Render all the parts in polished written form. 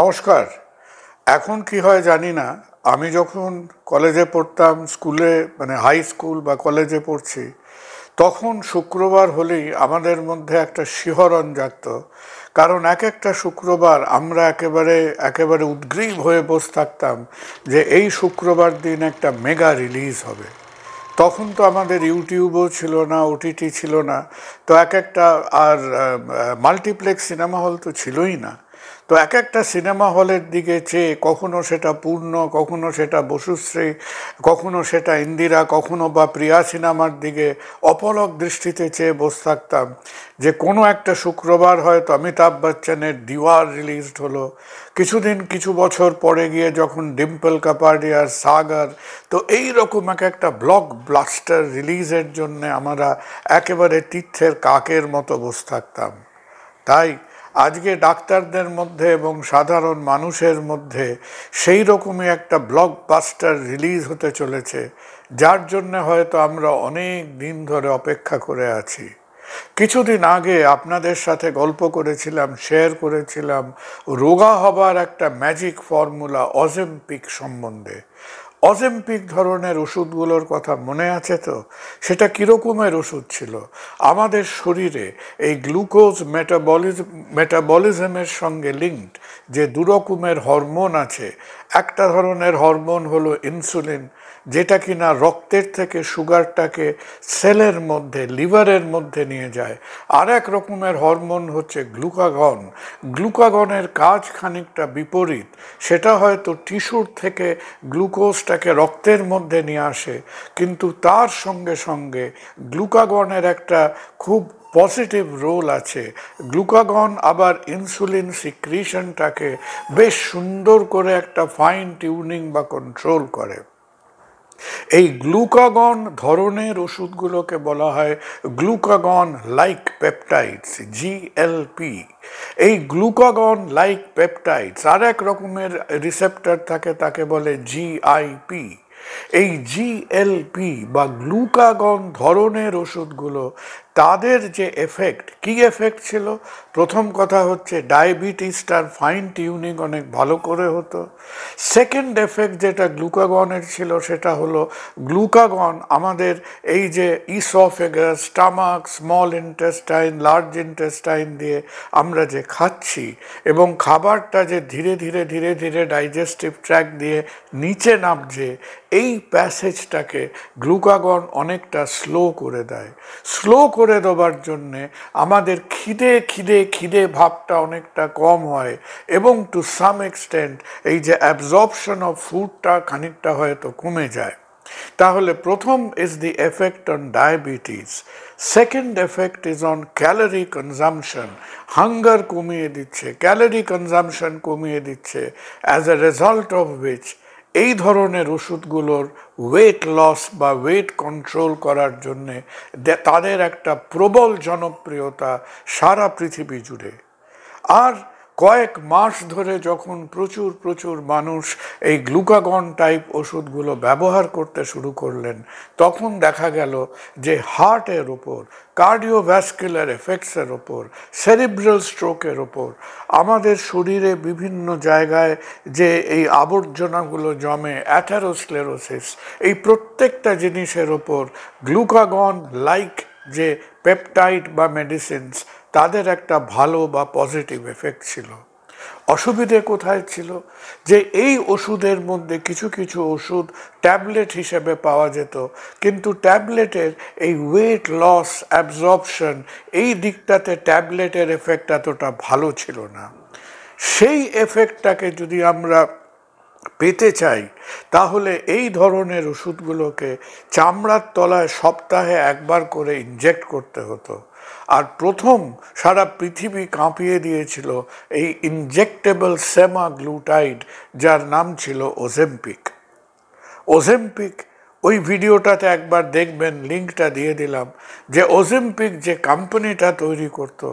নমস্কার। এখন কি হয় জানি না, আমি যখন কলেজে পড়তাম, স্কুলে মানে হাই স্কুল বা কলেজে পড়ছি, তখন শুক্রবার হলেই আমাদের মধ্যে একটা শিহরণ জাগত। কারণ এক একটা শুক্রবার আমরা একেবারে একেবারে উদ্গ্রীব হয়ে বসে থাকতাম যে এই শুক্রবার দিন একটা মেগা রিলিজ হবে। তখন তো আমাদের ইউটিউবও ছিল না, ওটিটি ছিল না, তো এক একটা আর মাল্টিপ্লেক্স সিনেমা হল তো ছিলই না। তো এক একটা সিনেমা হলের দিকে চেয়ে কখনো সেটা পূর্ণ, কখনো সেটা বসুশ্রী, কখনো সেটা ইন্দিরা, কখনো বা প্রিয়া সিনেমার দিকে অপলক দৃষ্টিতে চেয়ে বসে থাকতাম যে কোনো একটা শুক্রবার হয়তো অমিতাভ বচ্চনের দিওয়ার রিলিজড হলো। কিছু বছর পরে গিয়ে যখন ডিম্পল কাপাডিয়ার সাগার, তো এই রকম একটা ব্লক ব্লাস্টার রিলিজের জন্য আমরা একেবারে তীর্থের কাকের মতো বসে থাকতাম। তাই আজকে ডাক্তারদের মধ্যে এবং সাধারণ মানুষের মধ্যে সেই রকমই একটা ব্লকবাস্টার রিলিজ হতে চলেছে, যার জন্য হয়তো আমরা অনেক দিন ধরে অপেক্ষা করে আছি। কিছুদিন আগে আপনাদের সাথে গল্প করেছিলাম, শেয়ার করেছিলাম রোগা হবার একটা ম্যাজিক ফর্মুলা অজেম্পিক সম্বন্ধে। অজেম্পিক ধরনের ওষুধগুলোর কথা মনে আছে তো? সেটা কীরকমের ওষুধ ছিল? আমাদের শরীরে এই গ্লুকোজ মেটাবলিজমের সঙ্গে লিঙ্কড যে দুরকমের হরমোন আছে, একটা ধরনের হরমোন হলো ইনসুলিন, যেটা কিনা রক্তের থেকে সুগারটাকে সেলের মধ্যে, লিভারের মধ্যে নিয়ে যায়। আর এক রকমের হরমোন হচ্ছে গ্লুকাগন। গ্লুকাগনের কাজ খানিকটা বিপরীত, সেটা হয়তো টিস্যুর থেকে গ্লুকোজটাকে রক্তের মধ্যে নিয়ে আসে, কিন্তু তার সঙ্গে সঙ্গে গ্লুকাগনের একটা খুব পজিটিভ রোল আছে। গ্লুকাগন আবার ইনসুলিন সিক্রিশনটাকে বেশ সুন্দর করে একটা ফাইন টিউনিং বা কন্ট্রোল করে। এই গ্লুকাগন ধরনের ওষুধগুলোকে বলা হয় গ্লুকাগন লাইক পেপটাইডস, জিএলপি। এই গ্লুকাগন লাইক পেপটাইডস আর এক রকমের রিসেপ্টর থাকে, তাকে বলে জিআইপি। এই জিএলপি বা গ্লুকাগন ধরনের ওষুধগুলো, তাদের যে এফেক্ট, কি এফেক্ট ছিল? প্রথম কথা হচ্ছে ডায়াবেটিসটার ফাইন টিউনিং অনেক ভালো করে হতো। সেকেন্ড এফেক্ট যেটা গ্লুকাগনের ছিল, সেটা হলো গ্লুকাগন আমাদের এই যে oesophagus, stomach, small intestine, large intestine দিয়ে আমরা যে খাচ্ছি, এবং খাবারটা যে ধীরে ধীরে ধীরে ধীরে ডাইজেস্টিভ ট্র্যাক্ট দিয়ে নিচে নামছে, এই প্যাসেজটাকে গ্লুকাগন অনেকটা স্লো করে দেয়। স্লো করে দেওয়ার জন্যে আমাদের খিদে খিদে খিদে ভাবটা অনেকটা কম হয়, এবং টু সাম এক্সটেন্ট এই যে অ্যাবজর্পশন অফ ফুডটা খানিকটা হয়তো কমে যায়। তাহলে প্রথম is the effect on diabetes. Second effect is on calorie consumption. Hunger কমিয়ে দিচ্ছে, ক্যালোরি কনজামশন কমিয়ে দিচ্ছে, as a result of which এই ধরনের ওষুধগুলোর ওয়েট লস বা ওয়েট কন্ট্রোল করার জন্যে তাদের একটা প্রবল জনপ্রিয়তা সারা পৃথিবী জুড়ে। আর কয়েক মাস ধরে যখন প্রচুর প্রচুর মানুষ এই গ্লুকাগন টাইপ ওষুধগুলো ব্যবহার করতে শুরু করলেন, তখন দেখা গেল যে হার্টের ওপর, কার্ডিওভ্যাসকুলার এফেক্টসের ওপর, সেরিব্রাল স্ট্রোকের ওপর, আমাদের শরীরে বিভিন্ন জায়গায় যে এই আবর্জনাগুলো জমে, অ্যাথেরোস্ক্লেরোসিস, এই প্রত্যেকটা জিনিসের ওপর গ্লুকাগন লাইক যে পেপটাইড বা মেডিসিনস, তাদের একটা ভালো বা পজিটিভ এফেক্ট ছিল। অসুবিধে কোথায় ছিল? যে এই ওষুধের মধ্যে কিছু কিছু ওষুধ ট্যাবলেট হিসেবে পাওয়া যেত, কিন্তু ট্যাবলেটের এই ওয়েট লস, অ্যাবজর্পশন, এই দিকটাতে ট্যাবলেটের এফেক্ট এতটা ভালো ছিল না। সেই এফেক্টটাকে যদি আমরা পেতে চাই, তাহলে এই ধরনের ওষুধগুলোকে চামড়ার তলায় সপ্তাহে একবার করে ইনজেক্ট করতে হতো। আর প্রথম সারা পৃথিবী কাঁপিয়ে দিয়েছিল এই ইনজেক্টেবল সেমাগ্লুটাইড, যার নাম ছিল ওজেম্পিক। ওজেম্পিক, ওই ভিডিওটাতে একবার দেখবেন, লিঙ্কটা দিয়ে দিলাম, যে ওজেম্পিক যে কোম্পানিটা তৈরি করতো,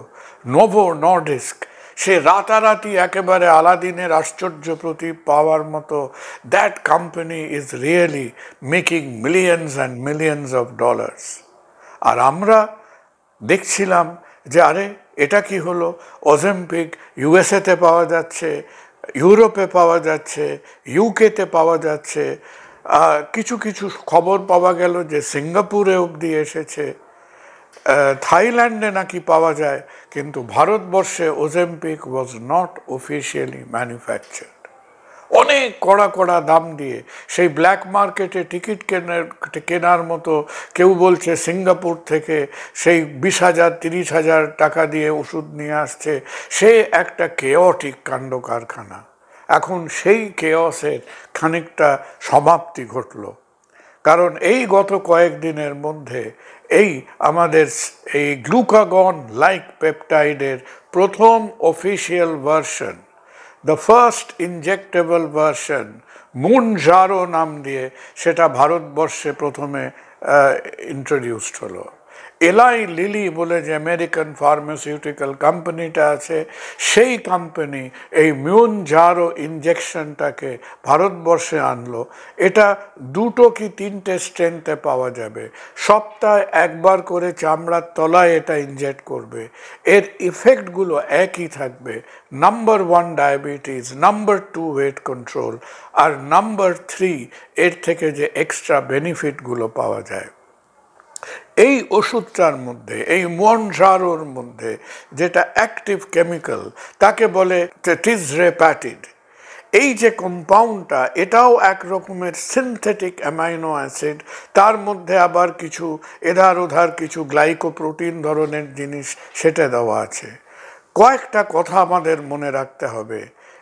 নোভো নর্ডিস্ক, সে রাতারাতি একেবারে আলাদিনের আশ্চর্য প্রদীপ পাওয়ার মতো that company is really making millions and millions of dollars. আর আমরা দেখছিলাম যে আরে এটা কি হলো, অজেম্পিক ইউএসএতে পাওয়া যাচ্ছে, ইউরোপে পাওয়া যাচ্ছে, ইউকেতে পাওয়া যাচ্ছে, কিছু কিছু খবর পাওয়া গেল যে সিঙ্গাপুরে অবধি এসেছে, থাইল্যান্ডে নাকি পাওয়া যায়, কিন্তু ভারতবর্ষে Ozempic was not officially manufactured. অনেক কড়া কড়া দাম দিয়ে সেই ব্ল্যাক মার্কেটে টিকিট কেনার মতো, কেউ বলছে সিঙ্গাপুর থেকে সেই 20,000 30,000 টাকা দিয়ে ওষুধ নিয়ে আসছে, সে একটা কেওটিক কাণ্ড কারখানা। এখন সেই কেওসের খানিকটা সমাপ্তি ঘটল, কারণ এই গত কয়েকদিনের মধ্যে এই আমাদের এই গ্লুকাগন লাইক পেপটাইডের প্রথম official version, the first injectable version, Mounjaro নাম দিয়ে সেটা ভারতবর্ষে প্রথমে ইন্ট্রোডিউসড হলো। এলাই লিলি বলে যে আমেরিকান ফার্মাসিউটিক্যাল কোম্পানিটা আছে, সেই কোম্পানি এই মুনজারো ইনজেকশনটাকে ভারতবর্ষে আনলো। এটা 2 কি 3টে স্ট্রেনথে পাওয়া যাবে, সপ্তাহে একবার করে চামড়ার তলায় এটা ইনজেক্ট করবে। এর ইফেক্টগুলো একই থাকবে, number 1 diabetes, number 2 weight control, আর নাম্বার 3 এর থেকে যে এক্সট্রা বেনিফিটগুলো পাওয়া যায়। এই ওষুধটার মধ্যে, এই মুনজারোর মধ্যে যেটা অ্যাক্টিভ কেমিক্যাল তাকে বলে টিজরেপ্যাটিড। এই যে কম্পাউন্ডটা, এটাও এক রকমের সিনথেটিক অ্যামাইনো অ্যাসিড, তার মধ্যে আবার কিছু এধার ওধার কিছু গ্লাইকোপ্রোটিন ধরনের জিনিস সেটা দেওয়া আছে। কয়েকটা কথা আমাদের মনে রাখতে হবে,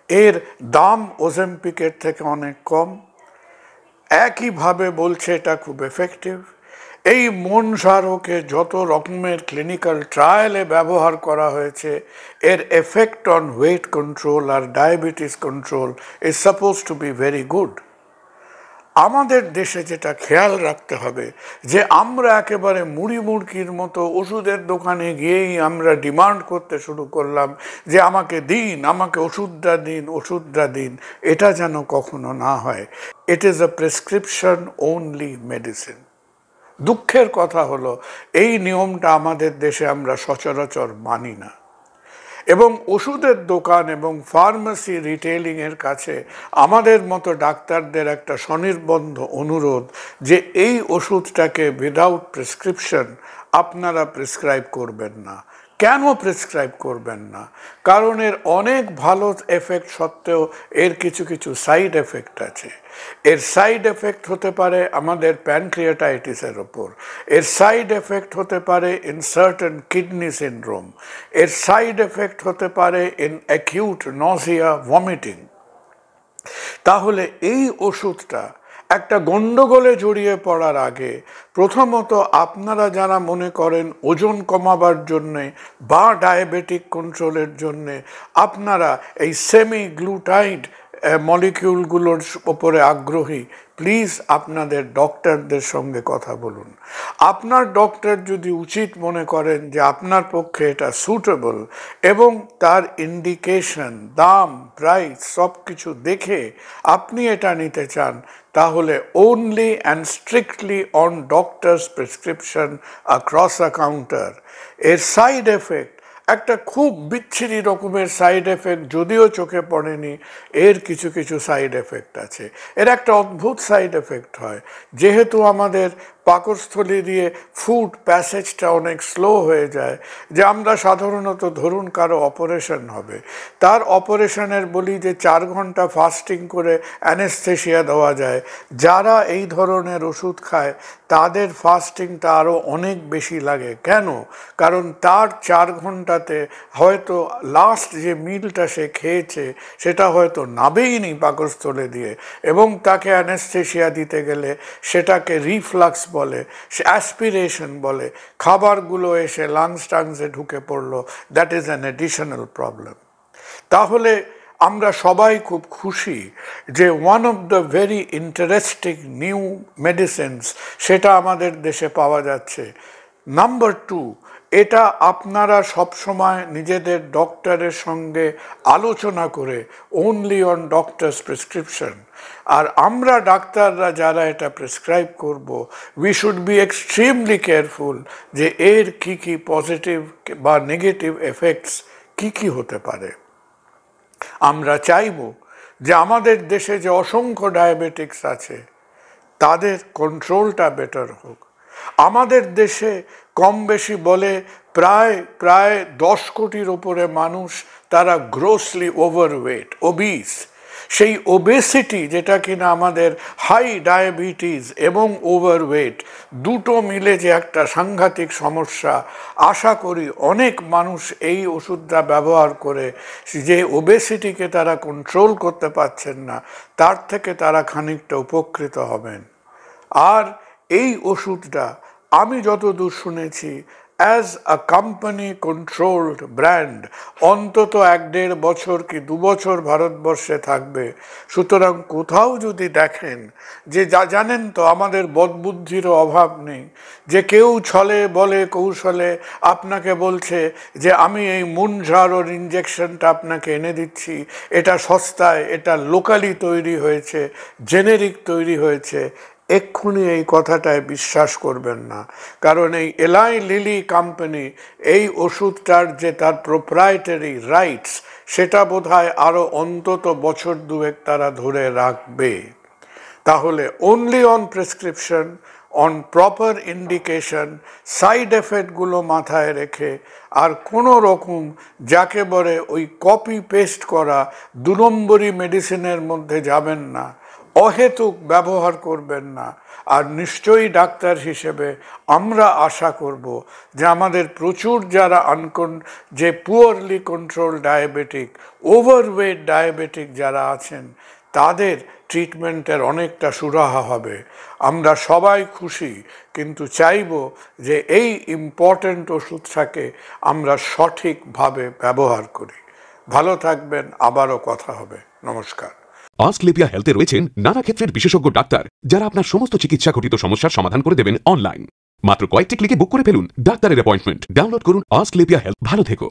এর দাম ওজেম্পিকের থেকে অনেক কম, একইভাবে বলছে এটা খুব এফেক্টিভ। এই মুনজারোকে যত রকমের ক্লিনিক্যাল ট্রায়ালে ব্যবহার করা হয়েছে, এর এফেক্ট অন ওয়েট কন্ট্রোল আর diabetes control is suppose to be very good. আমাদের দেশে যেটা খেয়াল রাখতে হবে যে আমরা একেবারে মুড়ি মুড়কির মতো ওষুধের দোকানে গিয়েই আমরা ডিমান্ড করতে শুরু করলাম যে আমাকে দিন, আমাকে ওষুধটা দিন, ওষুধটা দিন। এটা যেন কখনো না হয়। It is a prescription only medicine. দুঃখের কথা হলো এই নিয়মটা আমাদের দেশে আমরা সচরাচর মানি না, এবং ওষুধের দোকান এবং ফার্মেসি রিটেইলিংয়ের কাছে আমাদের মতো ডাক্তারদের একটা স্বনির্বন্ধ অনুরোধ যে এই ওষুধটাকে উইদাউট প্রেসক্রিপশন আপনারা প্রেসক্রাইব করবেন না। কেন প্রেসক্রাইব করবেন না? কারণ এর অনেক ভালো এফেক্ট সত্ত্বেও এর কিছু কিছু সাইড এফেক্ট আছে। এর সাইড এফেক্ট হতে পারে আমাদের প্যানক্রিয়াটাইটিসের ওপর, এর সাইড এফেক্ট হতে পারে ইন সার্টেন কিডনি সিনড্রোম, এর সাইড এফেক্ট হতে পারে ইন অ্যাকিউট নজিয়া, ভমিটিং। তাহলে এই ওষুধটা একটা গন্ডগোলে জড়িয়ে পড়ার আগে প্রথমত আপনারা যারা মনে করেন ওজন কমাবার জন্যে বা ডায়াবেটিক কন্ট্রোলের জন্যে আপনারা এই সেমি গ্লুটাইড মলিকিউলগুলোর ওপরে আগ্রহী, প্লিজ আপনাদের ডক্টরদের সঙ্গে কথা বলুন। আপনার ডক্টর যদি উচিত মনে করেন যে আপনার পক্ষে এটা সুটেবল এবং তার ইন্ডিকেশন, দাম, প্রাইস সব কিছু দেখে আপনি এটা নিতে চান, তাহলে only and strictly on doctor's prescription across a counter। এর সাইড এফেক্ট একটা খুব বিচ্ছিরি রকমের সাইড এফেক্ট, যদিও চোখে পড়েনি, এর কিছু কিছু সাইড এফেক্ট আছে। এর একটা অদ্ভুত সাইড এফেক্ট হয়, যেহেতু আমাদের পাকস্থলী দিয়ে ফুড প্যাসেজটা অনেক স্লো হয়ে যায়, যে আমরা সাধারণত ধরুন কারো অপারেশন হবে, তার অপারেশনের বলি যে 4 ঘন্টা ফাস্টিং করে অ্যানেস্থেশিয়া দেওয়া যায়। যারা এই ধরনের ওষুধ খায় তাদের ফাস্টিংটা আরও অনেক বেশি লাগে। কেন? কারণ তার 4 ঘন্টাতে হয়তো লাস্ট যে মিলটা সে খেয়েছে সেটা হয়তো নাবেইনি পাকস্থলে দিয়ে, এবং তাকে অ্যানেস্থেশিয়া দিতে গেলে সেটাকে রিফ্লাক্স বলে, অ্যাসপিরেশন বলে, খাবারগুলো এসে লাংস টাংসে ঢুকে পড়লো। That is an additional problem. তাহলে আমরা সবাই খুব খুশি যে one of the very interesting new medicines সেটা আমাদের দেশে পাওয়া যাচ্ছে। নাম্বার 2, এটা আপনারা সবসময় নিজেদের ডক্টরের সঙ্গে আলোচনা করে অনলি অন ডক্টরস প্রেসক্রিপশন। আর আমরা ডাক্তাররা যারা এটা প্রেসক্রাইব করব, we should be extremely careful যে এর কি কি পজিটিভ বা নেগেটিভ এফেক্টস কি কি হতে পারে। আমরা চাইব যে আমাদের দেশে যে অসংখ্য ডায়াবেটিক্স আছে তাদের কন্ট্রোলটা বেটার হোক। আমাদের দেশে কম বেশি বলে প্রায় প্রায় 10 কোটির ওপরে মানুষ তারা গ্রোসলি ওভারওয়েট, ওবিস। সেই ওবেসিটি যেটা কিনা আমাদের হাই ডায়াবেটিস এবং ওভারওয়েট দুটো মিলে যে একটা সাংঘাতিক সমস্যা, আশা করি অনেক মানুষ এই ওষুধটা ব্যবহার করে যে ওবেসিটিকে তারা কন্ট্রোল করতে পারছেন না তার থেকে তারা খানিকটা উপকৃত হবেন। আর এই ওষুধটা আমি যতদূর শুনেছি as a company controlled brand অন্তত 1-1.5 বছর কি 2 বছর ভারতবর্ষে থাকবে। সুতরাং কোথাও যদি দেখেন যে জানেন তো আমাদের বদবুদ্ধিরও অভাব নেই, যে কেউ ছলে বলে কৌশলে আপনাকে বলছে যে আমি এই মুনঝাড়োর ইঞ্জেকশনটা আপনাকে এনে দিচ্ছি, এটা সস্তায়, এটা লোকালি তৈরি হয়েছে, জেনেরিক তৈরি হয়েছে, এক্ষুনি এই কথাটায় বিশ্বাস করবেন না। কারণ এই এলাই লিলি কোম্পানি এই ওষুধটার যে তার প্রোপ্রাইটারি রাইটস সেটা বোধহয় আরও অন্তত বছর 2 তারা ধরে রাখবে। তাহলে only on prescription, on proper indication, side এফেক্টগুলো মাথায় রেখে আর কোনো রকম যাকে বলে ওই কপি পেস্ট করা 2 নম্বরি মেডিসিনের মধ্যে যাবেন না, অহেতুক ব্যবহার করবেন না। আর নিশ্চয়ই ডাক্তার হিসেবে আমরা আশা করব যে আমাদের প্রচুর যারা যে poorly control diabetic, overweight diabetic যারা আছেন তাদের ট্রিটমেন্টের অনেকটা সুরাহা হবে। আমরা সবাই খুশি, কিন্তু চাইব যে এই ইম্পর্ট্যান্ট ওষুধটাকে আমরা সঠিকভাবে ব্যবহার করি। ভালো থাকবেন, আবারও কথা হবে। নমস্কার। অস্ক্লেপিয়া হেলথে রয়েছেন নানা ক্ষেত্রের বিশেষজ্ঞ ডাক্তার, যারা আপনার সমস্ত চিকিৎসা ঘটিত সমস্যার সমাধান করে দেবেন অনলাইন। মাত্র কয়েকটি ক্লিকে বুক করে ফেলুন ডাক্তারের অ্যাপয়েন্টমেন্ট। ডাউনলোড করুন অস্ক্লেপিয়া হেলথ। ভালো থেকো।